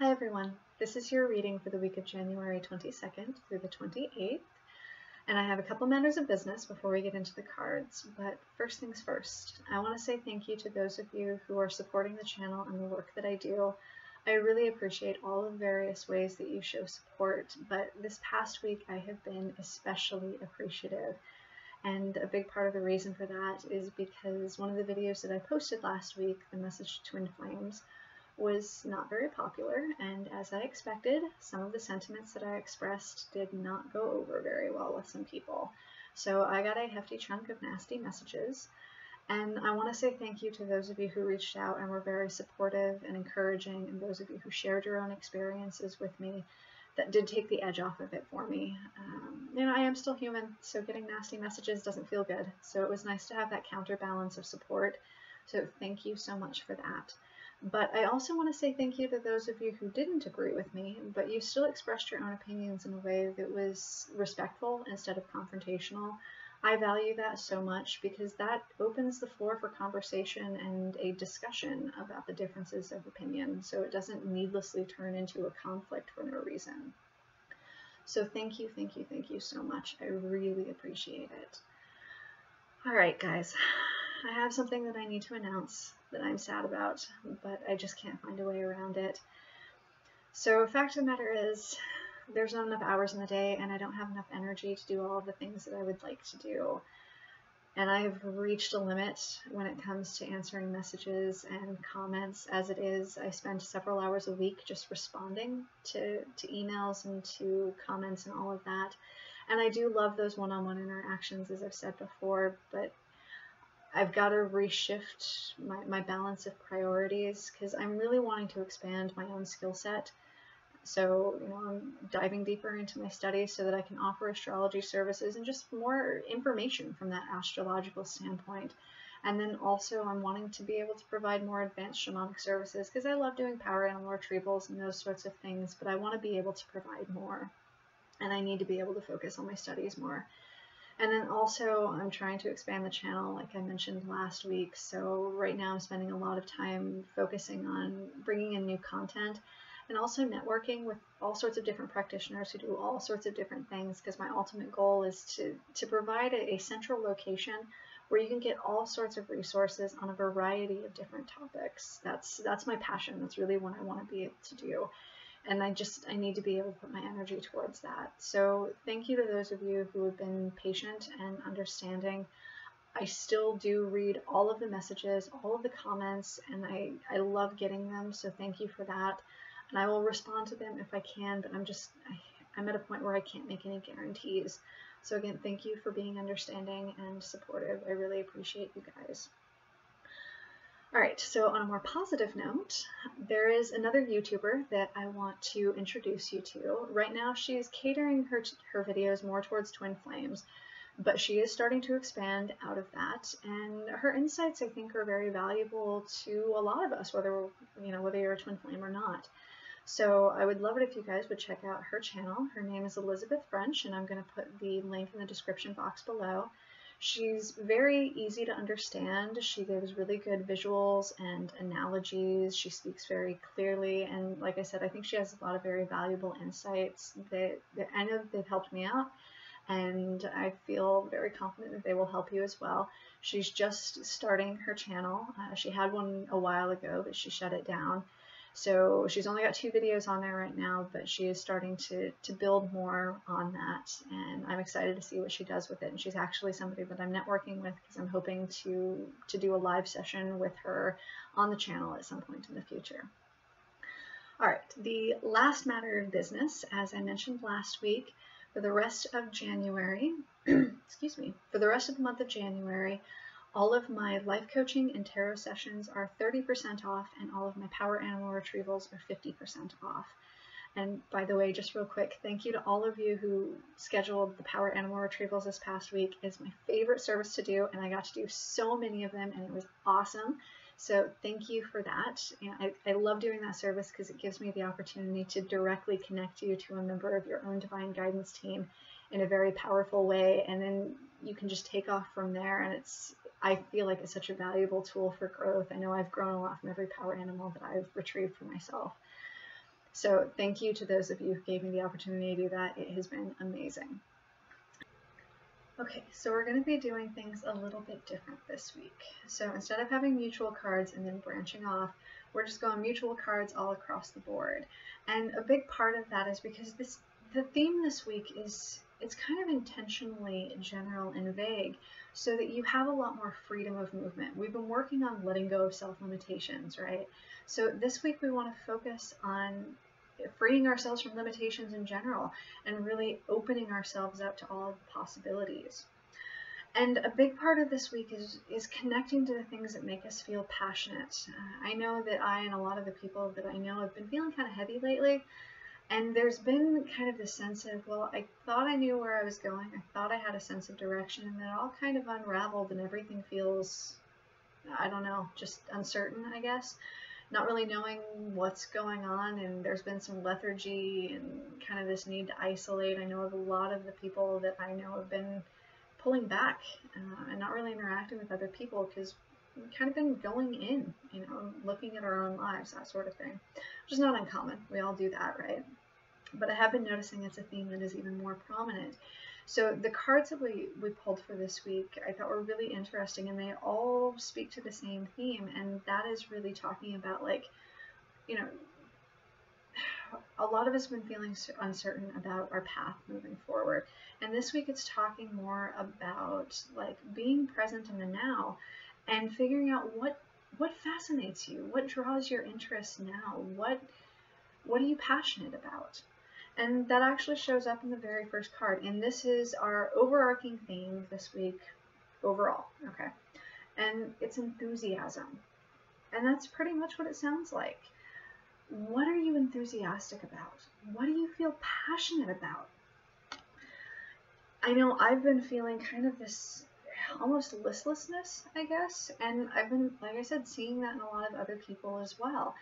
Hi everyone, this is your reading for the week of January 22nd through the 28th, and I have a couple matters of business before we get into the cards, but first things first, I want to say thank you to those of you who are supporting the channel and the work that I do. I really appreciate all the various ways that you show support, but this past week I have been especially appreciative. And a big part of the reason for that is because one of the videos that I posted last week, the message to Twin Flames, was not very popular, and as I expected, some of the sentiments that I expressed did not go over very well with some people. So I got a hefty chunk of nasty messages, and I want to say thank you to those of you who reached out and were very supportive and encouraging, and those of you who shared your own experiences with me. That did take the edge off of it for me. I am still human, so getting nasty messages doesn't feel good. So it was nice to have that counterbalance of support. So thank you so much for that. But I also want to say thank you to those of you who didn't agree with me, but you still expressed your own opinions in a way that was respectful instead of confrontational. I value that so much because that opens the floor for conversation and a discussion about the differences of opinion, so it doesn't needlessly turn into a conflict for no reason. So thank you, thank you, thank you so much. I really appreciate it. All right, guys, I have something that I need to announce that I'm sad about, but I just can't find a way around it. So fact of the matter is, there's not enough hours in the day, and I don't have enough energy to do all of the things that I would like to do. And I have reached a limit when it comes to answering messages and comments. As it is, I spend several hours a week just responding to emails and to comments and all of that. And I do love those one-on-one interactions, as I've said before, but I've got to reshift my balance of priorities because I'm really wanting to expand my own skill set. So, I'm diving deeper into my studies so that I can offer astrology services and just more information from that astrological standpoint. And then also I'm wanting to be able to provide more advanced shamanic services because I love doing power animal retrievals and those sorts of things, but I want to be able to provide more. And I need to be able to focus on my studies more. And then also I'm trying to expand the channel like I mentioned last week. So right now I'm spending a lot of time focusing on bringing in new content and also networking with all sorts of different practitioners who do all sorts of different things, because my ultimate goal is to provide a central location where you can get all sorts of resources on a variety of different topics. That's my passion. That's really what I want to be able to do. And I need to be able to put my energy towards that. So thank you to those of you who have been patient and understanding. I still do read all of the messages, all of the comments, and I love getting them. So thank you for that. And I will respond to them if I can, but I'm at a point where I can't make any guarantees. So again, thank you for being understanding and supportive. I really appreciate you guys. All right, so on a more positive note, there is another YouTuber that I want to introduce you to. Right now, she's catering her videos more towards Twin Flames, but she is starting to expand out of that, and her insights, I think, are very valuable to a lot of us, whether you're a Twin Flame or not. So I would love it if you guys would check out her channel. Her name is Elizabeth French, and I'm going to put the link in the description box below. She's very easy to understand. She gives really good visuals and analogies. She speaks very clearly, and like I said, I think she has a lot of very valuable insights that I know they've helped me out, and I feel very confident that they will help you as well. She's just starting her channel. She had one a while ago, but she shut it down. So she's only got 2 videos on there right now, but she is starting to build more on that, and I'm excited to see what she does with it. And she's actually somebody that I'm networking with because I'm hoping to do a live session with her on the channel at some point in the future. All right, the last matter of business, as I mentioned last week, for the rest of January, excuse me, for the rest of the month of January, all of my life coaching and tarot sessions are 30% off, and all of my power animal retrievals are 50% off. And by the way, just real quick, thank you to all of you who scheduled the power animal retrievals this past week. It's my favorite service to do, and I got to do so many of them, and it was awesome. So thank you for that. And I love doing that service because it gives me the opportunity to directly connect you to a member of your own divine guidance team in a very powerful way, and then you can just take off from there. And I feel like it's such a valuable tool for growth. I know I've grown a lot from every power animal that I've retrieved for myself. So thank you to those of you who gave me the opportunity to do that. It has been amazing. Okay, so we're going to be doing things a little bit different this week. So instead of having mutual cards and then branching off, we're just going mutual cards all across the board. And a big part of that is because the theme this week is, it's kind of intentionally general and vague so that you have a lot more freedom of movement. We've been working on letting go of self-limitations, right? So this week we want to focus on freeing ourselves from limitations in general and really opening ourselves up to all the possibilities. And a big part of this week is connecting to the things that make us feel passionate. I know that I and a lot of the people that I know have been feeling kind of heavy lately, and there's been kind of this sense of, well, I thought I knew where I was going, I thought I had a sense of direction, and it all kind of unraveled and everything feels, I don't know, just uncertain, I guess. Not really knowing what's going on, and there's been some lethargy and kind of this need to isolate. I know of a lot of the people that I know have been pulling back and not really interacting with other people because we've kind of been going in, you know, looking at our own lives, that sort of thing, which is not uncommon. We all do that, right? But I have been noticing it's a theme that is even more prominent. So the cards that we pulled for this week I thought were really interesting, and they all speak to the same theme, and that is really talking about, like, you know, a lot of us have been feeling uncertain about our path moving forward. And this week it's talking more about, like, being present in the now and figuring out what fascinates you, what draws your interest now, what are you passionate about? And that actually shows up in the very first card. And this is our overarching theme this week overall, okay? And it's enthusiasm. And that's pretty much what it sounds like. What are you enthusiastic about? What do you feel passionate about? I know I've been feeling kind of this almost listlessness, I guess. And I've been, like I said, seeing that in a lot of other people as well.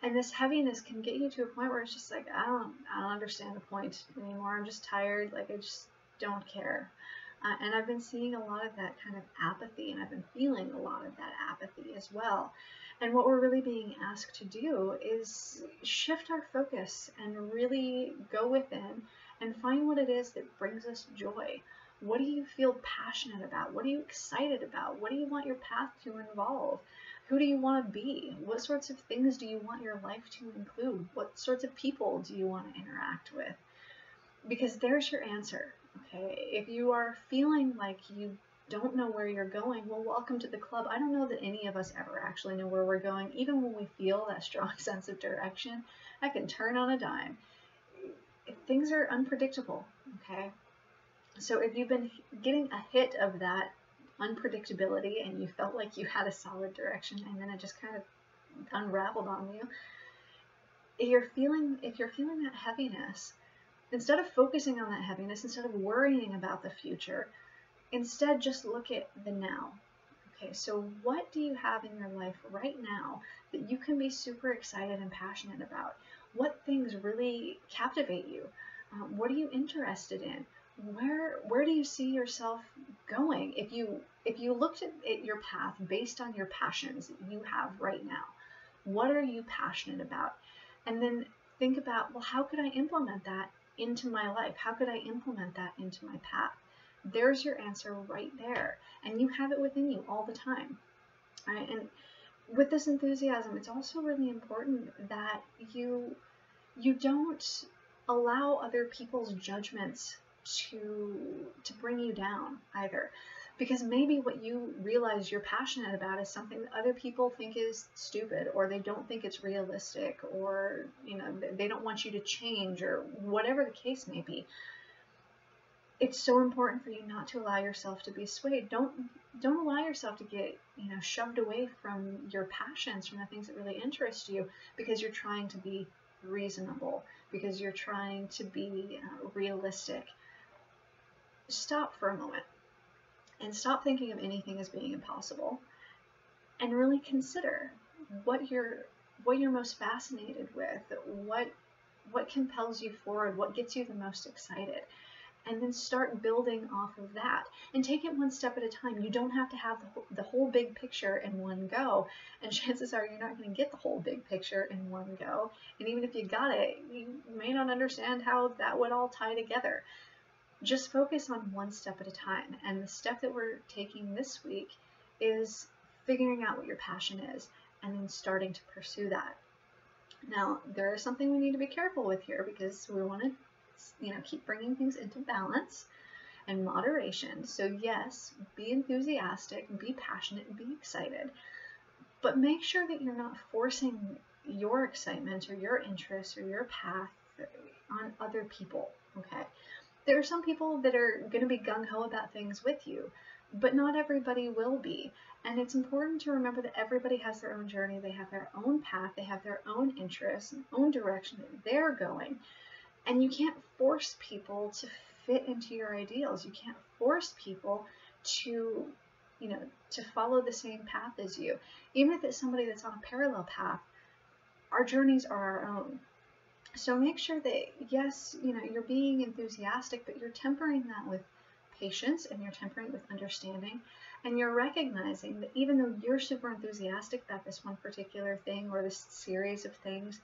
And this heaviness can get you to a point where it's just like, I don't understand the point anymore. I'm just tired. Like, I just don't care. And I've been seeing a lot of that kind of apathy, and I've been feeling a lot of that apathy as well. And what we're really being asked to do is shift our focus and really go within and find what it is that brings us joy. What do you feel passionate about? What are you excited about? What do you want your path to involve? Who do you want to be? What sorts of things do you want your life to include? What sorts of people do you want to interact with? Because there's your answer, okay? If you are feeling like you don't know where you're going, well, welcome to the club. I don't know that any of us ever actually know where we're going. Even when we feel that strong sense of direction, that can turn on a dime. Things are unpredictable, okay? So if you've been getting a hit of that unpredictability and you felt like you had a solid direction and then it just kind of unraveled on you, if you're feeling that heaviness, instead of focusing on that heaviness, instead of worrying about the future, instead just look at the now. Okay, so what do you have in your life right now that you can be super excited and passionate about? What things really captivate you? What are you interested in? Where do you see yourself going? If you looked at your path based on your passions that you have right now, what are you passionate about? And then think about, well, how could I implement that into my life? How could I implement that into my path? There's your answer right there. And you have it within you all the time. Right? And with this enthusiasm, it's also really important that you don't allow other people's judgments to bring you down either, because maybe what you realize you're passionate about is something that other people think is stupid, or they don't think it's realistic, or, you know, they don't want you to change, or whatever the case may be. It's so important for you not to allow yourself to be swayed. Don't allow yourself to get, you know, shoved away from your passions, from the things that really interest you, because you're trying to be reasonable, because you're trying to be realistic. Stop for a moment and stop thinking of anything as being impossible, and really consider what you're most fascinated with, what compels you forward, what gets you the most excited, and then start building off of that, and take it one step at a time. You don't have to have the whole big picture in one go, and chances are you're not going to get the whole big picture in one go, and even if you got it, you may not understand how that would all tie together. Just focus on one step at a time, and the step that we're taking this week is figuring out what your passion is and then starting to pursue that. Now, there is something we need to be careful with here, because we want to, keep bringing things into balance and moderation. So yes, be enthusiastic, be passionate, and be excited, but make sure that you're not forcing your excitement or your interests or your path on other people, okay? There are some people that are going to be gung-ho about things with you, but not everybody will be. And it's important to remember that everybody has their own journey, they have their own path, they have their own interests and own direction that they're going. And you can't force people to fit into your ideals. You can't force people to, to follow the same path as you. Even if it's somebody that's on a parallel path, our journeys are our own. So make sure that, yes, you're being enthusiastic, but you're tempering that with patience, and you're tempering it with understanding, and you're recognizing that even though you're super enthusiastic about this one particular thing or this series of things,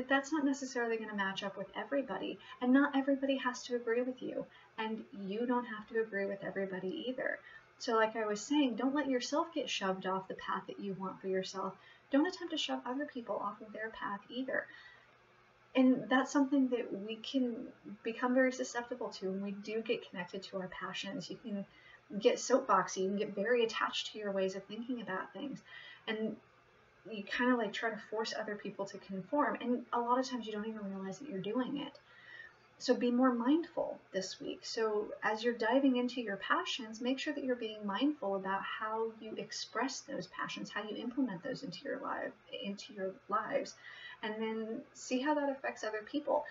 that's not necessarily going to match up with everybody, and not everybody has to agree with you, and you don't have to agree with everybody either. So like I was saying, don't let yourself get shoved off the path that you want for yourself. Don't attempt to shove other people off of their path either. And that's something that we can become very susceptible to when we do get connected to our passions. You can get soapboxy, you can get very attached to your ways of thinking about things, and you kind of like try to force other people to conform, and a lot of times you don't even realize that you're doing it. So be more mindful this week. So as you're diving into your passions, make sure that you're being mindful about how you express those passions, how you implement those into your lives, and then see how that affects other people.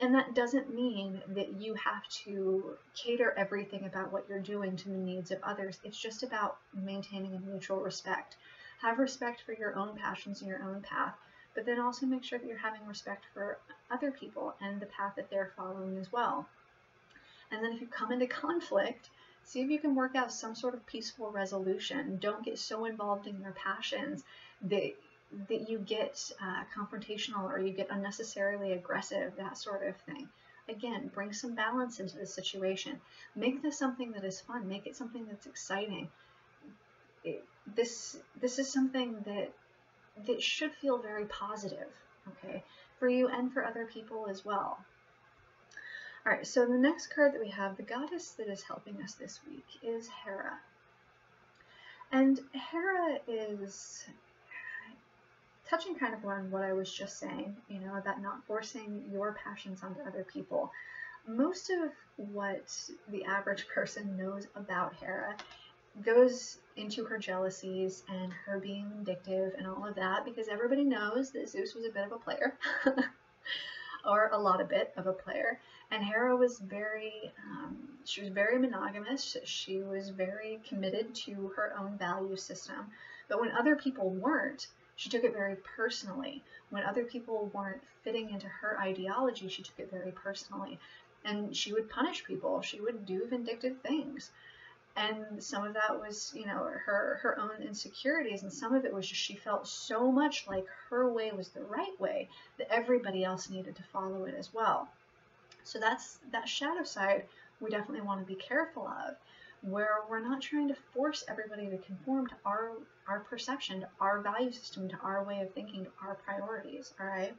And that doesn't mean that you have to cater everything about what you're doing to the needs of others. It's just about maintaining a mutual respect. Have respect for your own passions and your own path, but then also make sure that you're having respect for other people and the path that they're following as well. And then if you come into conflict, see if you can work out some sort of peaceful resolution. Don't get so involved in your passions that you get confrontational, or you get unnecessarily aggressive, that sort of thing. Again, bring some balance into the situation. Make this something that is fun. Make it something that's exciting. This is something that should feel very positive, okay, for you and for other people as well. All right, so the next card that we have, the goddess that is helping us this week, is Hera. And Hera is touching kind of on what I was just saying, about not forcing your passions onto other people. Most of what the average person knows about Hera goes into her jealousies and her being vindictive and all of that, because everybody knows that Zeus was a bit of a player, or a lot of bit of a player, and Hera was she was very monogamous. She was very committed to her own value system, but when other people weren't, she took it very personally. When other people weren't fitting into her ideology, she took it very personally, and she would punish people. She would do vindictive things. And some of that was, her own insecurities, and some of it was just she felt so much like her way was the right way that everybody else needed to follow it as well. So that's that shadow side we definitely want to be careful of, where we're not trying to force everybody to conform to our perception, to our value system, to our way of thinking, to our priorities, all right?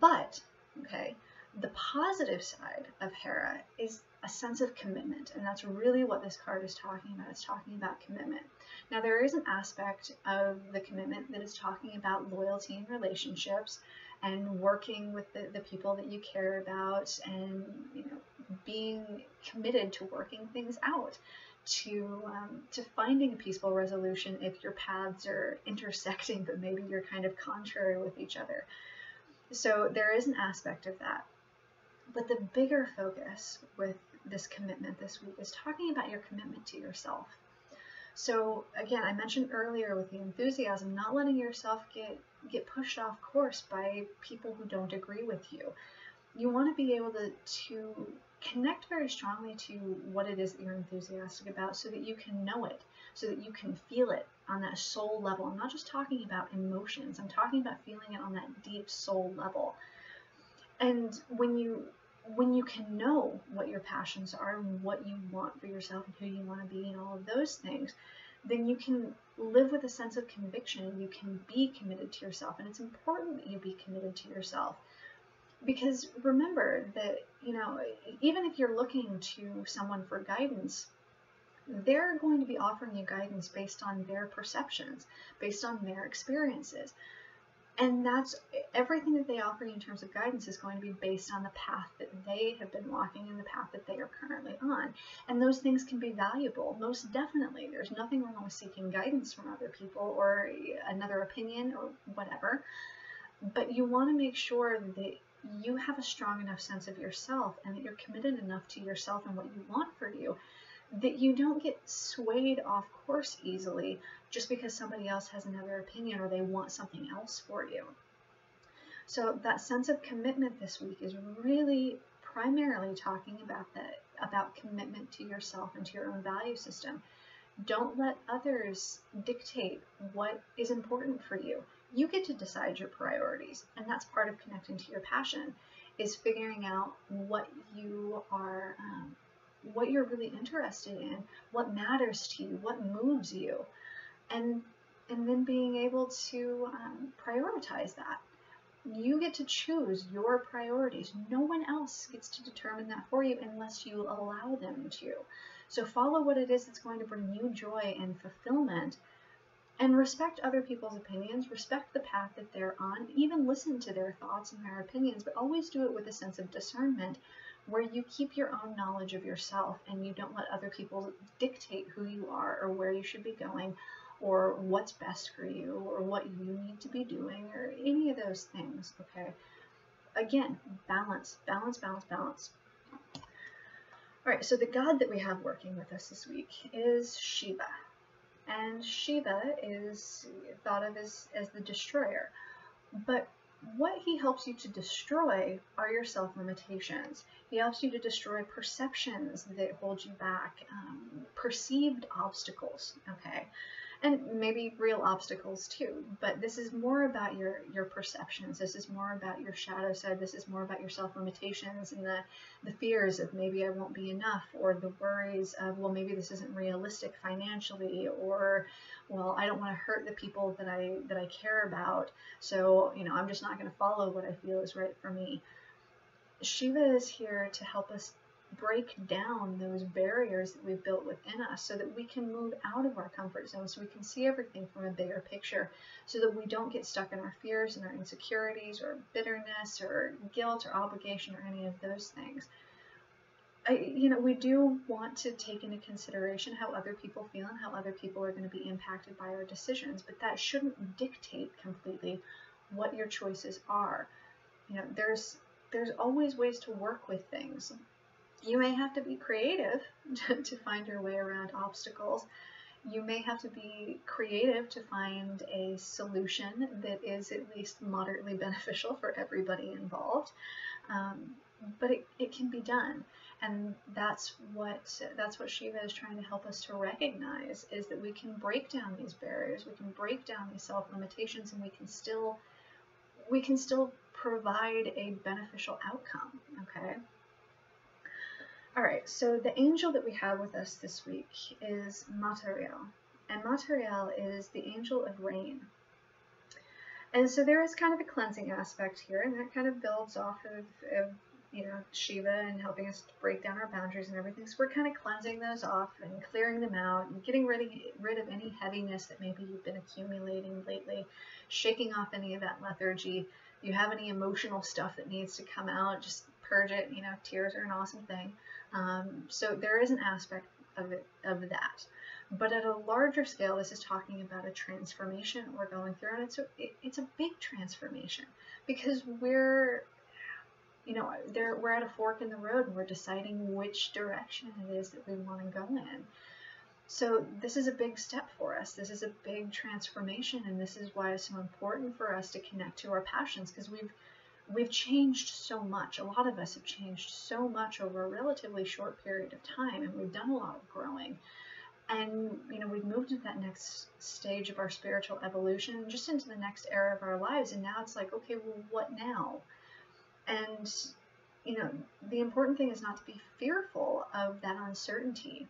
But, okay, the positive side of Hera is a sense of commitment, and that's really what this card is talking about. It's talking about commitment. Now, there is an aspect of the commitment that is talking about loyalty in relationships and working with the people that you care about, and being committed to working things out, to finding a peaceful resolution if your paths are intersecting, but maybe you're kind of contrary with each other. So there is an aspect of that. But the bigger focus with this commitment this week is talking about your commitment to yourself. So again, I mentioned earlier with the enthusiasm, not letting yourself get pushed off course by people who don't agree with you. You want to be able to connect very strongly to what it is that you're enthusiastic about so that you can know it, so that you can feel it on that soul level. I'm not just talking about emotions, I'm talking about feeling it on that deep soul level. And when you can know what your passions are and what you want for yourself and who you want to be and all of those things, then you can live with a sense of conviction and you can be committed to yourself. And it's important that you be committed to yourself. Because remember that, even if you're looking to someone for guidance, they're going to be offering you guidance based on their perceptions, based on their experiences. And that's everything that they offer you in terms of guidance is going to be based on the path that they have been walking and the path that they are currently on. And those things can be valuable, most definitely. There's nothing wrong with seeking guidance from other people or another opinion or whatever. But you want to make sure that you have a strong enough sense of yourself and that you're committed enough to yourself and what you want for you that you don't get swayed off course easily just because somebody else has another opinion or they want something else for you. So that sense of commitment this week is really primarily talking about commitment to yourself and to your own value system. Don't let others dictate what is important for you. You get to decide your priorities, and that's part of connecting to your passion, is figuring out what you are, what you're really interested in, what matters to you, what moves you, and then being able to prioritize that. You get to choose your priorities. No one else gets to determine that for you unless you allow them to. So follow what it is that's going to bring you joy and fulfillment, and respect other people's opinions, respect the path that they're on, even listen to their thoughts and their opinions, but always do it with a sense of discernment where you keep your own knowledge of yourself and you don't let other people dictate who you are or where you should be going or what's best for you or what you need to be doing or any of those things, okay? Again, balance, balance, balance, balance. All right, so the god that we have working with us this week is Shiva. And Shiva is thought of as the destroyer. But what he helps you to destroy are your self-limitations. He helps you to destroy perceptions that hold you back, perceived obstacles, okay? And maybe real obstacles too, but this is more about your perceptions. This is more about your shadow side. This is more about your self-limitations and the fears of maybe I won't be enough, or the worries of, well, maybe this isn't realistic financially, or, well, I don't want to hurt the people that I care about, so, I'm just not going to follow what I feel is right for me. Shiva is here to help us break down those barriers that we've built within us so that we can move out of our comfort zone, so we can see everything from a bigger picture, so that we don't get stuck in our fears and our insecurities or bitterness or guilt or obligation or any of those things. We do want to take into consideration how other people feel and how other people are going to be impacted by our decisions, but that shouldn't dictate completely what your choices are. There's always ways to work with things. You may have to be creative to find your way around obstacles. You may have to be creative to find a solution that is at least moderately beneficial for everybody involved. But it can be done. And that's what Shiva is trying to help us to recognize, is that we can break down these barriers, we can break down these self-limitations, and we can still provide a beneficial outcome, okay? All right, so the angel that we have with us this week is Material, and Material is the angel of rain. And so there is kind of a cleansing aspect here, and that kind of builds off of Shiva and helping us to break down our boundaries and everything. So we're kind of cleansing those off and clearing them out and getting rid of any heaviness that maybe you've been accumulating lately, shaking off any of that lethargy. If you have any emotional stuff that needs to come out, just purge it. Tears are an awesome thing. So there is an aspect of that. But at a larger scale, this is talking about a transformation we're going through, and it's a big transformation, because we're at a fork in the road, and we're deciding which direction it is that we want to go in. So this is a big step for us. This is a big transformation, and this is why it's so important for us to connect to our passions, because we've changed so much. A lot of us have changed so much over a relatively short period of time, and we've done a lot of growing. And, you know, we've moved into that next stage of our spiritual evolution, just into the next era of our lives. And now it's like, okay, well, what now? And, you know, the important thing is not to be fearful of that uncertainty,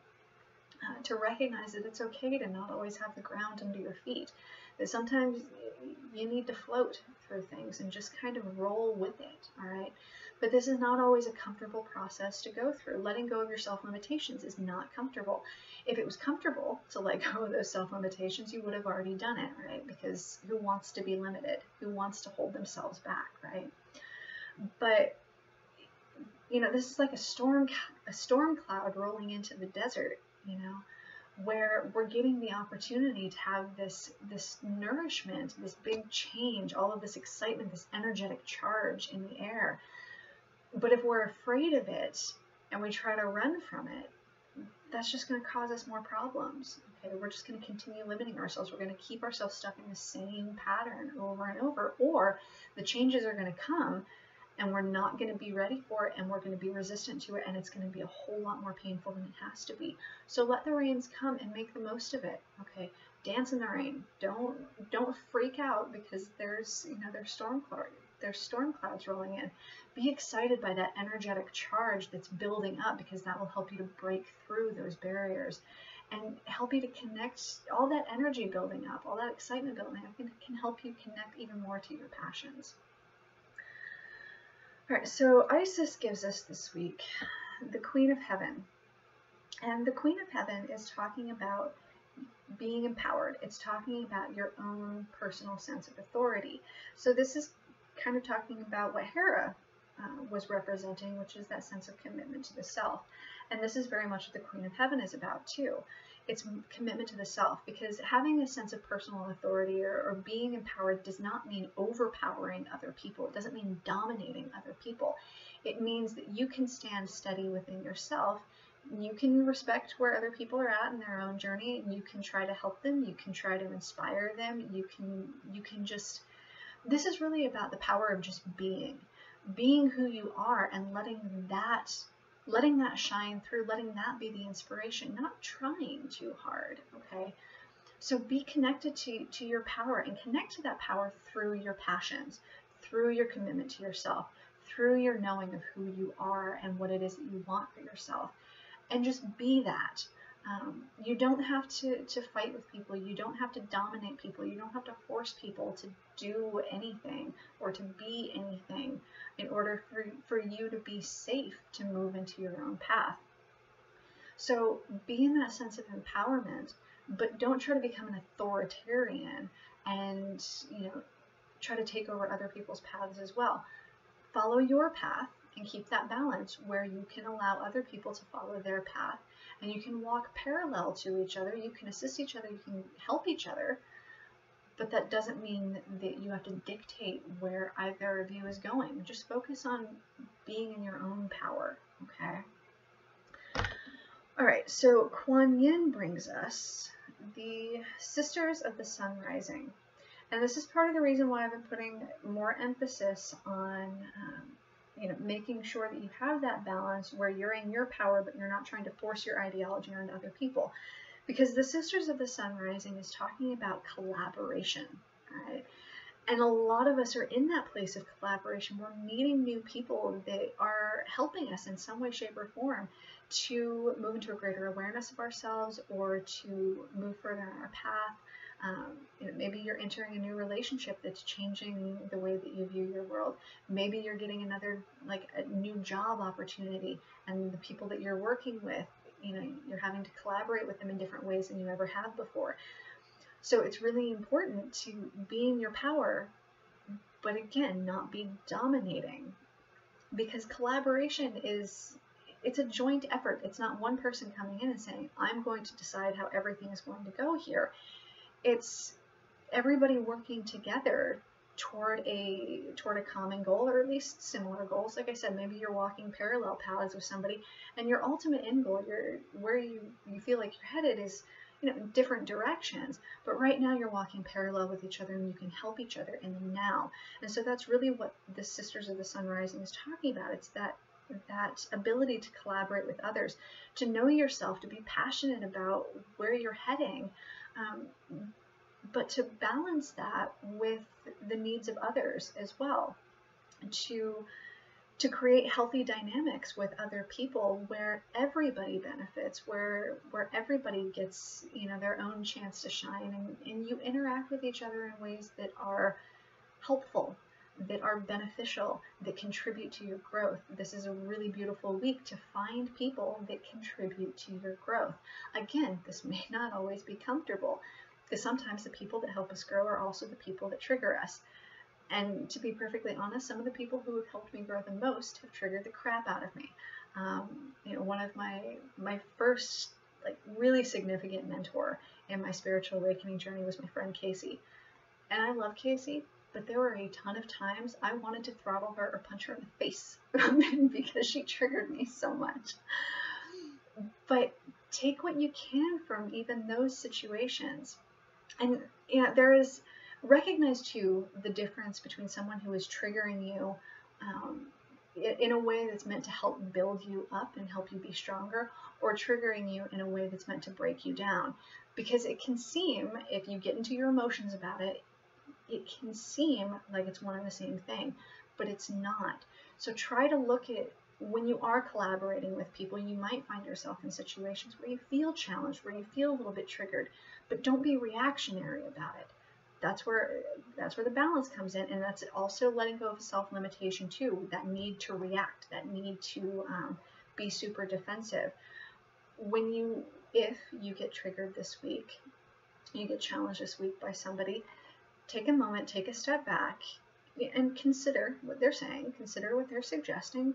to recognize that it's okay to not always have the ground under your feet, that sometimes you need to float through things and just kind of roll with it, all right? But this is not always a comfortable process to go through. Letting go of your self-limitations is not comfortable. If it was comfortable to let go of those self-limitations, you would have already done it, right? Because who wants to be limited? Who wants to hold themselves back, right? But, you know, this is like a storm cloud rolling into the desert, you know, where we're getting the opportunity to have this nourishment, this big change, all of this excitement, this energetic charge in the air. But if we're afraid of it and we try to run from it, that's just going to cause us more problems. Okay, we're just going to continue limiting ourselves. We're going to keep ourselves stuck in the same pattern over and over, or the changes are going to come and we're not going to be ready for it, and we're going to be resistant to it, and it's going to be a whole lot more painful than it has to be. So let the rains come and make the most of it. Okay, dance in the rain. Don't freak out because there's storm clouds rolling in. Be excited by that energetic charge that's building up, because that will help you to break through those barriers and help you to connect. All that energy building up, all that excitement building up can help you connect even more to your passions. All right, so Isis gives us this week the Queen of Heaven. And the Queen of Heaven is talking about being empowered. It's talking about your own personal sense of authority. So this is kind of talking about what Hera was representing, which is that sense of commitment to the self. And this is very much what the Queen of Heaven is about too. It's commitment to the self, because having a sense of personal authority or being empowered does not mean overpowering other people. It doesn't mean dominating other people. It means that you can stand steady within yourself. You can respect where other people are at in their own journey. You can try to help them. You can try to inspire them. You can just, this is really about the power of just being who you are, and letting that shine through, letting that be the inspiration, not trying too hard, okay? So be connected to your power, and connect to that power through your passions, through your commitment to yourself, through your knowing of who you are and what it is that you want for yourself, and just be that. You don't have to fight with people. You don't have to dominate people. You don't have to force people to do anything or to be anything in order for you to be safe to move into your own path. So be in that sense of empowerment, but don't try to become an authoritarian and, you know, try to take over other people's paths as well. Follow your path and keep that balance where you can allow other people to follow their path, and you can walk parallel to each other. You can assist each other. You can help each other. But that doesn't mean that you have to dictate where either of you is going. Just focus on being in your own power, okay? All right, so Kuan Yin brings us the Sisters of the Sun Rising. And this is part of the reason why I've been putting more emphasis on making sure that you have that balance where you're in your power, but you're not trying to force your ideology on other people. Because the Sisters of the Sun Rising is talking about collaboration, right? And a lot of us are in that place of collaboration. We're meeting new people that are helping us in some way, shape, or form to move into a greater awareness of ourselves, or to move further in our path. Maybe you're entering a new relationship that's changing the way that you view your world. Maybe you're getting a new job opportunity, and the people that you're working with, you're having to collaborate with them in different ways than you ever have before. So it's really important to be in your power, but again, not be dominating, because collaboration it's a joint effort. It's not one person coming in and saying, I'm going to decide how everything is going to go here. It's everybody working together toward a common goal, or at least similar goals. Like I said, maybe you're walking parallel paths with somebody, and your ultimate end goal, where you feel like you're headed, is different directions, but right now you're walking parallel with each other and you can help each other in the now. And so that's really what the Sisters of the Sun Rising is talking about. It's that ability to collaborate with others, to know yourself, to be passionate about where you're heading, but to balance that with the needs of others as well, to create healthy dynamics with other people where everybody benefits, where everybody gets their own chance to shine, and you interact with each other in ways that are helpful, that are beneficial, that contribute to your growth. This is a really beautiful week to find people that contribute to your growth. Again, this may not always be comfortable, because sometimes the people that help us grow are also the people that trigger us. And to be perfectly honest, some of the people who have helped me grow the most have triggered the crap out of me. One of my first really significant mentor in my spiritual awakening journey was my friend Casey. And I love Casey, but there were a ton of times I wanted to throttle her or punch her in the face because she triggered me so much. But take what you can from even those situations. And there is, recognize too the difference between someone who is triggering you in a way that's meant to help build you up and help you be stronger, or triggering you in a way that's meant to break you down. Because it can seem, if you get into your emotions about it, it can seem like it's one and the same thing, but it's not. So try to look at, when you are collaborating with people, you might find yourself in situations where you feel challenged, where you feel a little bit triggered, but don't be reactionary about it. That's where the balance comes in, and that's also letting go of self-limitation too, that need to react, that need to be super defensive. If you get triggered this week, you get challenged this week by somebody, take a moment, take a step back, and consider what they're saying, consider what they're suggesting,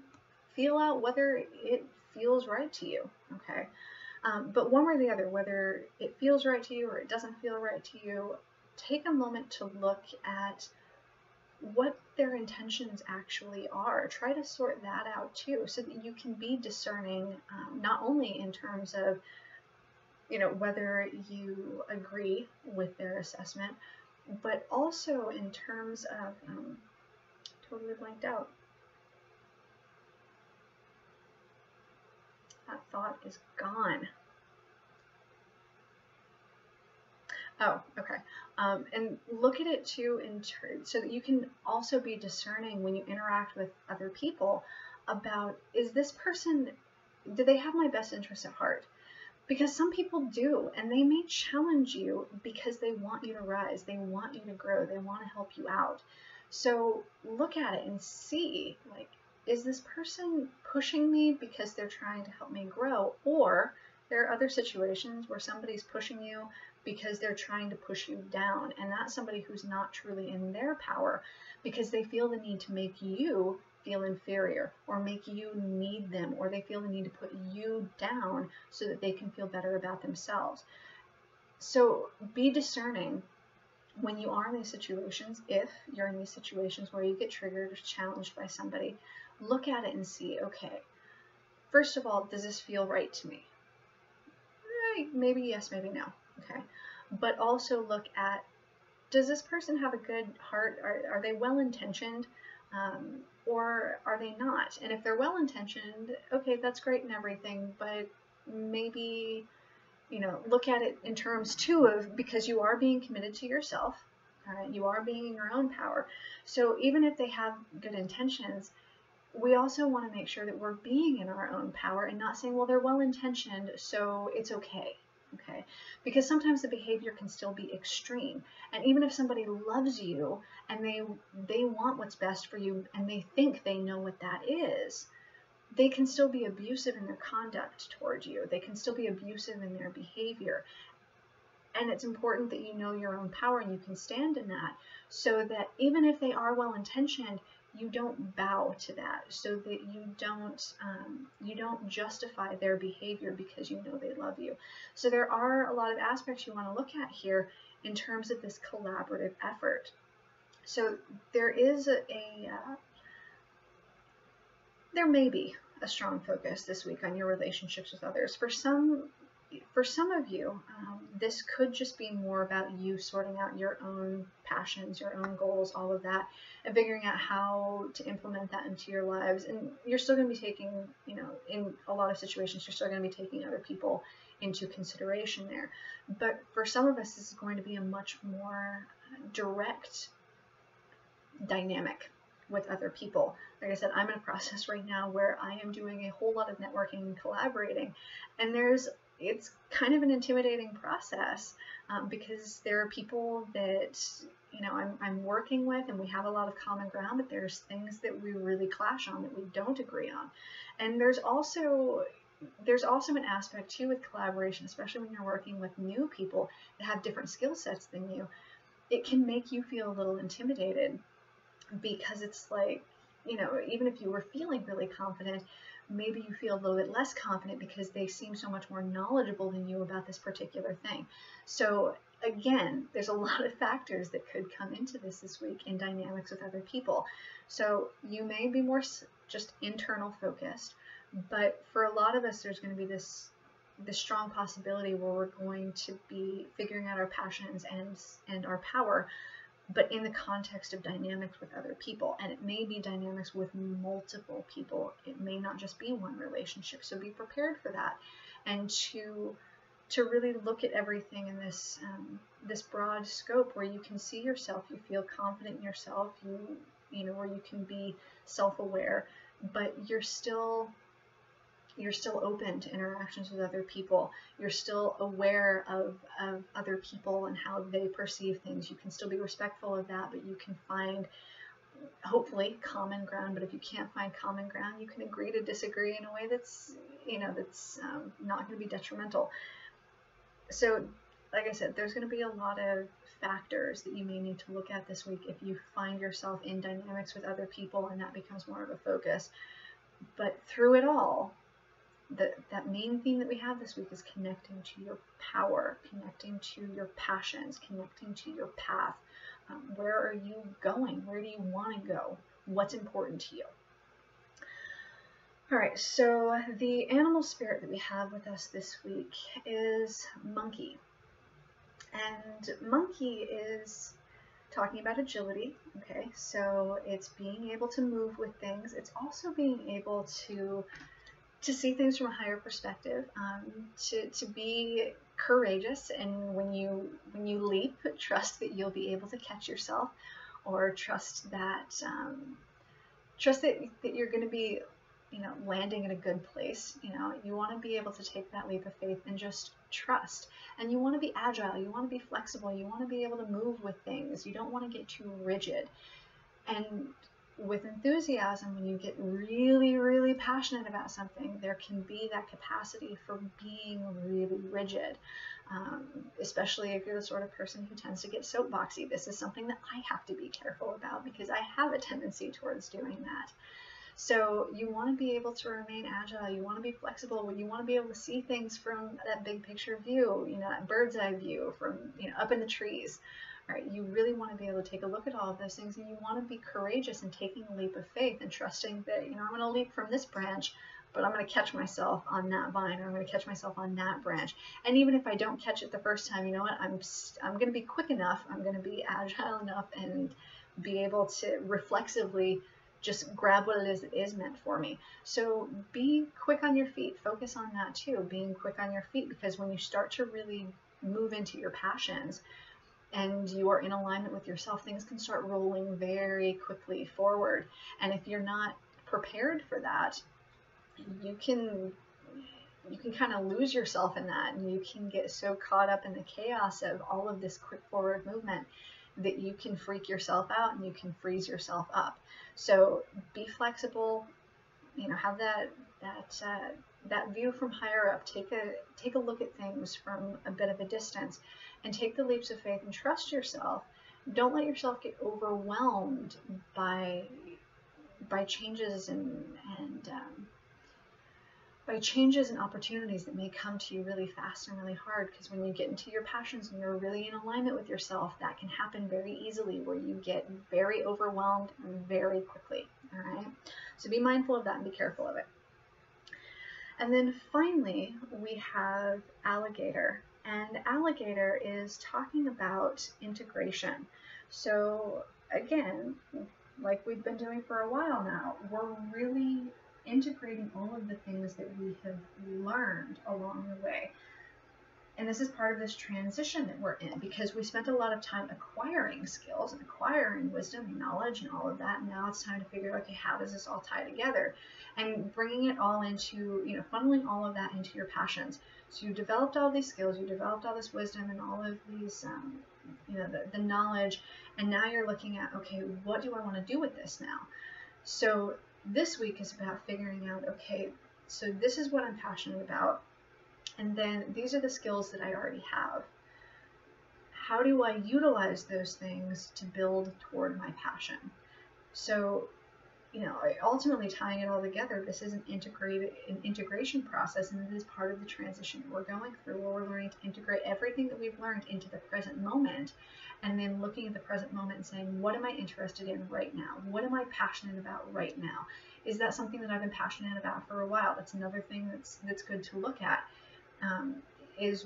feel out whether it feels right to you, okay? But one way or the other, whether it feels right to you or it doesn't feel right to you, take a moment to look at what their intentions actually are. Try to sort that out too, so that you can be discerning, not only in terms of, whether you agree with their assessment, but also in terms of, totally blanked out. That thought is gone. Oh, okay. And look at it too so that you can also be discerning when you interact with other people about, is this person, do they have my best interest at heart? Because some people do, and they may challenge you because they want you to rise, they want you to grow, they want to help you out. So look at it and see, is this person pushing me because they're trying to help me grow? Or there are other situations where somebody's pushing you because they're trying to push you down, and that's somebody who's not truly in their power because they feel the need to make you feel inferior, or make you need them, or they feel the need to put you down so that they can feel better about themselves. So be discerning when you are in these situations. If you're in these situations where you get triggered or challenged by somebody, look at it and see, okay, first of all, does this feel right to me? Maybe yes, maybe no. Okay. But also look at, does this person have a good heart? Are they well-intentioned? Or are they not? And if they're well-intentioned, okay, that's great and everything, but maybe, look at it in terms too of, because you are being committed to yourself, you are being in your own power. So even if they have good intentions, we also want to make sure that we're being in our own power and not saying, well, they're well-intentioned, so it's okay. Okay, because sometimes the behavior can still be extreme, and even if somebody loves you and they want what's best for you and they think they know what that is, they can still be abusive in their conduct towards you. They can still be abusive in their behavior, and it's important that you know your own power and you can stand in that, so that even if they are well-intentioned, you don't bow to that, so that you don't justify their behavior because you know they love you. So there are a lot of aspects you want to look at here in terms of this collaborative effort. So there is there may be a strong focus this week on your relationships with others. For some for some of you, this could just be more about you sorting out your own passions, your own goals, all of that, and figuring out how to implement that into your lives. And you're still going to be taking, in a lot of situations, you're still going to be taking other people into consideration there. But for some of us, this is going to be a much more direct dynamic with other people. Like I said, I'm in a process right now where I am doing a whole lot of networking and collaborating, and it's kind of an intimidating process because there are people that I'm working with, and we have a lot of common ground, but there's things that we really clash on, that we don't agree on. And there's also an aspect too with collaboration, especially when you're working with new people that have different skill sets than you. It can make you feel a little intimidated, because it's like, even if you were feeling really confident, maybe you feel a little bit less confident because they seem so much more knowledgeable than you about this particular thing. So again, there's a lot of factors that could come into this week in dynamics with other people. So you may be more just internal focused, but for a lot of us, there's going to be this strong possibility where we're going to be figuring out our passions and our power, but in the context of dynamics with other people. And it may be dynamics with multiple people. It may not just be one relationship. So be prepared for that, and to really look at everything in this broad scope where you can see yourself, you feel confident in yourself, where you can be self-aware, but you're still open to interactions with other people. You're still aware of other people and how they perceive things. You can still be respectful of that, but you can find, hopefully, common ground. But if you can't find common ground, you can agree to disagree in a way that's not going to be detrimental. So, like I said, there's going to be a lot of factors that you may need to look at this week if you find yourself in dynamics with other people and that becomes more of a focus. But through it all, that main theme that we have this week is connecting to your power, connecting to your passions, connecting to your path. Where are you going? Where do you want to go? What's important to you? All right, so the animal spirit that we have with us this week is monkey. And monkey is talking about agility, okay? So it's being able to move with things. It's also being able to see things from a higher perspective, to be courageous, and when you leap, trust that you'll be able to catch yourself, or trust that you're going to be landing in a good place. You want to be able to take that leap of faith and just trust, and you want to be agile, you want to be flexible, you want to be able to move with things. You don't want to get too rigid. And with enthusiasm, when you get really, really passionate about something, there can be that capacity for being really rigid, especially if you're the sort of person who tends to get soapboxy. This is something that I have to be careful about because I have a tendency towards doing that. So you want to be able to remain agile, you want to be flexible, you want to be able to see things from that big picture view, that bird's eye view from up in the trees. All right, you really want to be able to take a look at all of those things, and you want to be courageous in taking a leap of faith and trusting that, I'm going to leap from this branch, but I'm going to catch myself on that vine, or I'm going to catch myself on that branch. And even if I don't catch it the first time, you know what? I'm going to be quick enough, I'm going to be agile enough, and be able to reflexively just grab what it is that is meant for me. So be quick on your feet. Focus on that too, being quick on your feet, because when you start to really move into your passions, and you are in alignment with yourself, things can start rolling very quickly forward. And if you're not prepared for that, you can kind of lose yourself in that, and you can get so caught up in the chaos of all of this quick forward movement that you can freak yourself out and you can freeze yourself up. So be flexible, have that view from higher up. Take a look at things from a bit of a distance, and take the leaps of faith and trust yourself. Don't let yourself get overwhelmed by changes and by changes and opportunities that may come to you really fast and really hard, because when you get into your passions and you're really in alignment with yourself, that can happen very easily, where you get very overwhelmed very quickly. All right, so be mindful of that and be careful of it. And then finally, we have Alligator. And Alligator is talking about integration. So again, like we've been doing for a while now, we're really integrating all of the things that we have learned along the way. And this is part of this transition that we're in, because we spent a lot of time acquiring skills and acquiring wisdom and knowledge and all of that. And now it's time to figure out, okay, how does this all tie together? And bringing it all into, funneling all of that into your passions. So you developed all these skills, you developed all this wisdom and all of these, the knowledge. And now you're looking at, okay, what do I want to do with this now? So this week is about figuring out, okay, so this is what I'm passionate about. And then these are the skills that I already have. How do I utilize those things to build toward my passion? So, ultimately tying it all together, this is an integration process, and it is part of the transition that we're going through, where we're learning to integrate everything that we've learned into the present moment, and then looking at the present moment and saying, what am I interested in right now? What am I passionate about right now? Is that something that I've been passionate about for a while? That's another thing that's good to look at. Is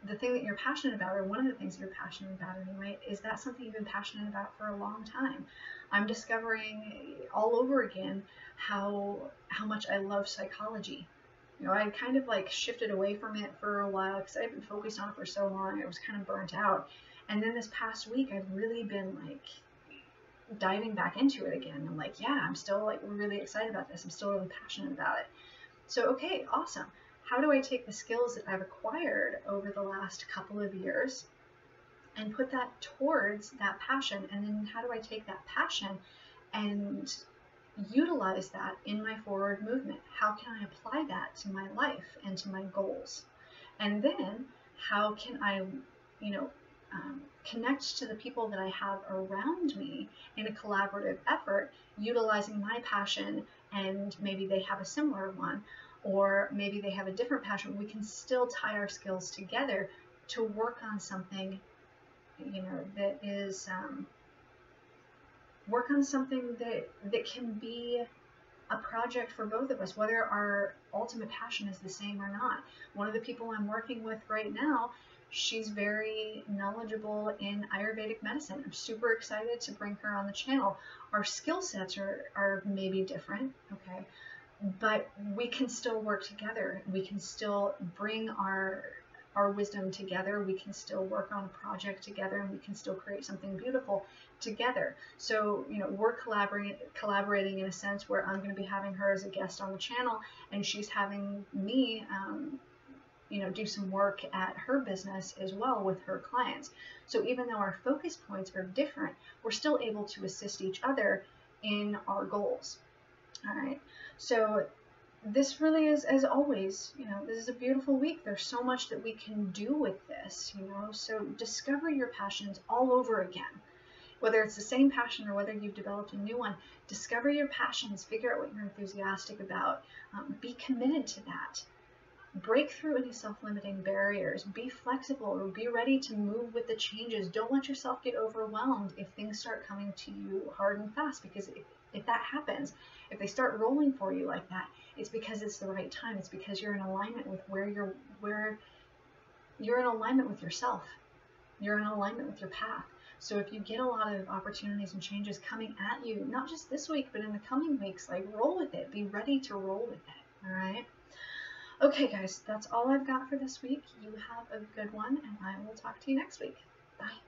the thing that you're passionate about, or one of the things that you're passionate about anyway, is that something you've been passionate about for a long time? I'm discovering all over again how much I love psychology. I kind of like shifted away from it for a while because I've been focused on it for so long. I was kind of burnt out. And then this past week, I've really been like diving back into it again. I'm like, yeah, I'm still like really excited about this. I'm still really passionate about it. So, okay, awesome. How do I take the skills that I've acquired over the last couple of years and put that towards that passion? And then how do I take that passion and utilize that in my forward movement? How can I apply that to my life and to my goals? And then how can I, connect to the people that I have around me in a collaborative effort, utilizing my passion, and maybe they have a similar one, or maybe they have a different passion. We can still tie our skills together to work on something, that is, work on something that can be a project for both of us, whether our ultimate passion is the same or not. One of the people I'm working with right now, she's very knowledgeable in Ayurvedic medicine. I'm super excited to bring her on the channel. Our skill sets are maybe different, okay? But we can still work together. We can still bring our wisdom together. We can still work on a project together, and we can still create something beautiful together. So, we're collaborating in a sense where I'm going to be having her as a guest on the channel, and she's having me, do some work at her business as well with her clients. So even though our focus points are different, we're still able to assist each other in our goals. All right. So this really is, as always, this is a beautiful week. There's so much that we can do with this, so discover your passions all over again. Whether it's the same passion or whether you've developed a new one, discover your passions, figure out what you're enthusiastic about, be committed to that. Break through any self-limiting barriers, be flexible, or be ready to move with the changes. Don't let yourself get overwhelmed if things start coming to you hard and fast, because if that happens, if they start rolling for you like that, it's because it's the right time. It's because you're in alignment with where you're in alignment with yourself. You're in alignment with your path. So if you get a lot of opportunities and changes coming at you, not just this week, but in the coming weeks, like, roll with it. Be ready to roll with it. All right. Okay, guys, that's all I've got for this week. You have a good one, and I will talk to you next week. Bye.